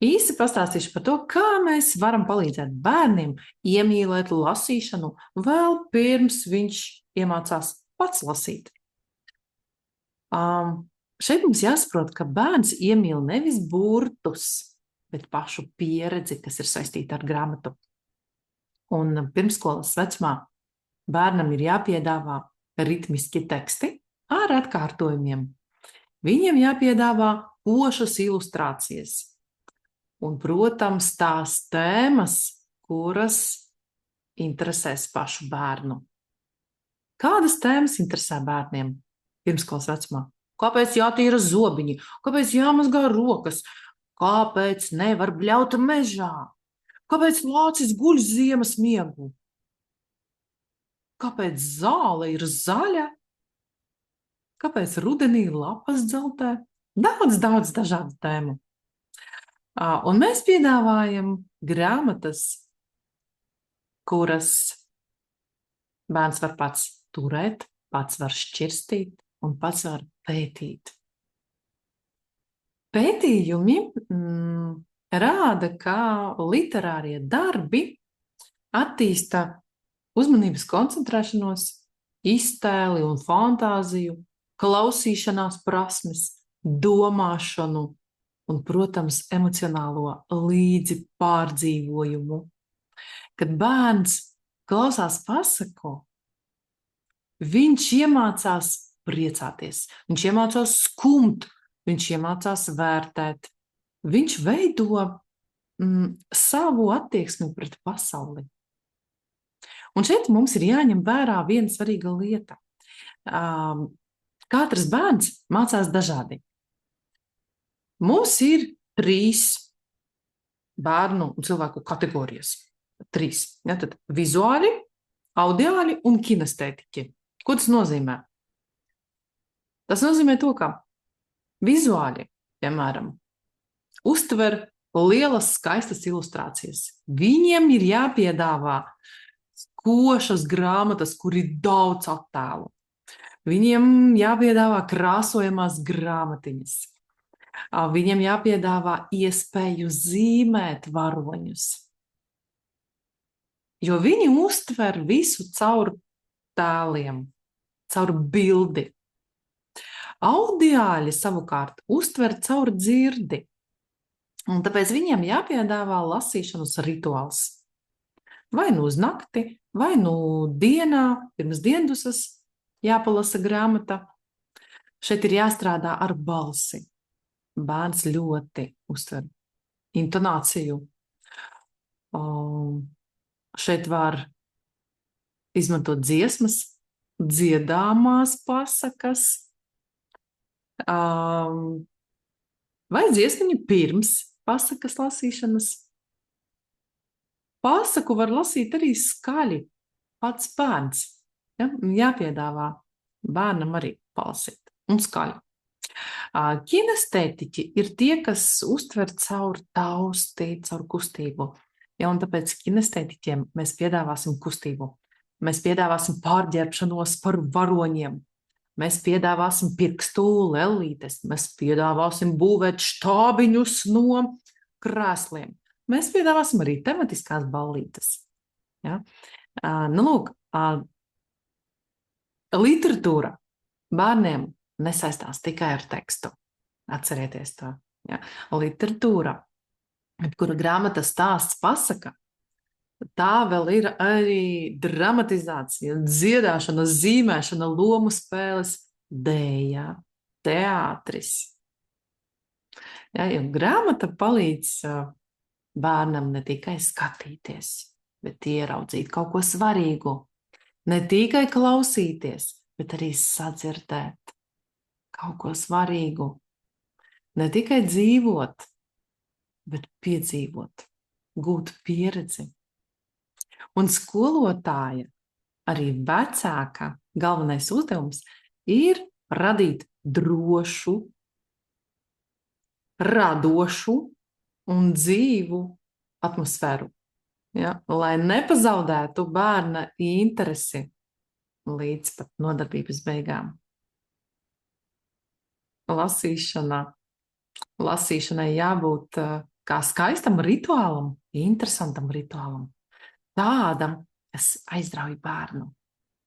Īsi pastāstīšu par to, kā mēs varam palīdzēt bērniem iemīlēt lasīšanu vēl pirms viņš iemācās pats lasīt. Šeit mums jāsaprot, ka bērns iemīl nevis burtus, bet pašu pieredzi, kas ir saistīta ar grāmatu. Un pirmsskolas vecumā bērnam ir jāpiedāvā ritmiski teksti ar atkārtojumiem. Viņiem jāpiedāvā košas ilustrācijas. Un, protams, tās tēmas, kuras interesēs pašu bērnu. Kādas tēmas interesē bērniem pirmskolas vecumā? Kāpēc jātīra zobiņi? Kāpēc jāmazgā rokas? Kāpēc nevar bļaut mežā? Kāpēc lācis guļ ziemas miegu? Kāpēc zāle ir zaļa? Kāpēc rudenī lapas dzeltē? Daudz dažādu tēmu. Un mēs piedāvājam grāmatas, kuras bērns var pats turēt, pats var šķirstīt un pats var pētīt. Pētījumi rāda, ka literārie darbi attīsta uzmanības koncentrēšanos, iztēli un fantāziju, klausīšanās prasmes, domāšanu un, protams, emocionālo līdzi pārdzīvojumu. Kad bērns klausās pasaku, viņš iemācās priecāties, viņš iemācās skumt, viņš iemācās vērtēt, viņš veido savu attieksmi pret pasauli. Un šeit mums ir jāņem vērā viena svarīga lieta. Katrs bērns mācās dažādi. Mums ir 3 bērnu un cilvēku kategorijas. 3. Ja, tad vizuāli, audiāli un kinestētiķi. Ko tas nozīmē? Tas nozīmē to, ka vizuāli, piemēram, uztver lielas, skaistas ilustrācijas. Viņiem ir jāpiedāvā košas grāmatas, kur ir daudz attēlu. Viņiem jāpiedāvā krāsojamās grāmatiņas. Viņiem jāpiedāvā iespēju zīmēt varoņus. Jo viņi uztver visu caur tēliem, caur bildi. Audiāļi savukārt uztver caur dzirdi. Un tāpēc viņiem jāpiedāvā lasīšanas rituāls. Vai nu uz nakti, vai nu dienā, pirms diendusas jāpalasa grāmata. Šeit ir jāstrādā ar balsi. Bērns ļoti uztver intonāciju. Šeit var izmantot dziesmas, dziedāmās pasakas, vai dziesmiņu pirms pasakas lasīšanas. Pasaku var lasīt arī skaļi, pats bērns. Ja? Jāpiedāvā bērnam arī palasīt un skaļi. Kinestētiķi ir tie, kas uztver caur tausti, caur kustību. Ja, un tāpēc kinestētiķiem mēs piedāvāsim kustību. Mēs piedāvāsim pārģērbšanos par varoņiem. Mēs piedāvāsim pirkstu lellītes. Mēs piedāvāsim būvēt štābiņus no krēsliem. Mēs piedāvāsim arī tematiskās ballītes. Ja? Lūk, literatūra bērniem nesaistās tikai ar tekstu. Atcerieties to. Ja? Literatūra, kura grāmata stāsts pasaka, tā vēl ir arī dramatizācija, dziedāšana, zīmēšana, lomu spēles, dēja, teātris. Ja, jo grāmata palīdz bērnam ne tikai skatīties, bet ieraudzīt kaut ko svarīgu. Ne tikai klausīties, bet arī sadzirdēt kaut ko svarīgu. Ne tikai dzīvot, bet piedzīvot, gūt pieredzi. Un skolotāja, arī vecāka, galvenais uzdevums ir radīt drošu, radošu un dzīvu atmosfēru. Ja? Lai nepazaudētu bērna interesi līdz pat nodarbības beigām. Lasīšanai jābūt kā skaistam rituālam, interesantam rituālam, tādam, kas aizrauj bērnu.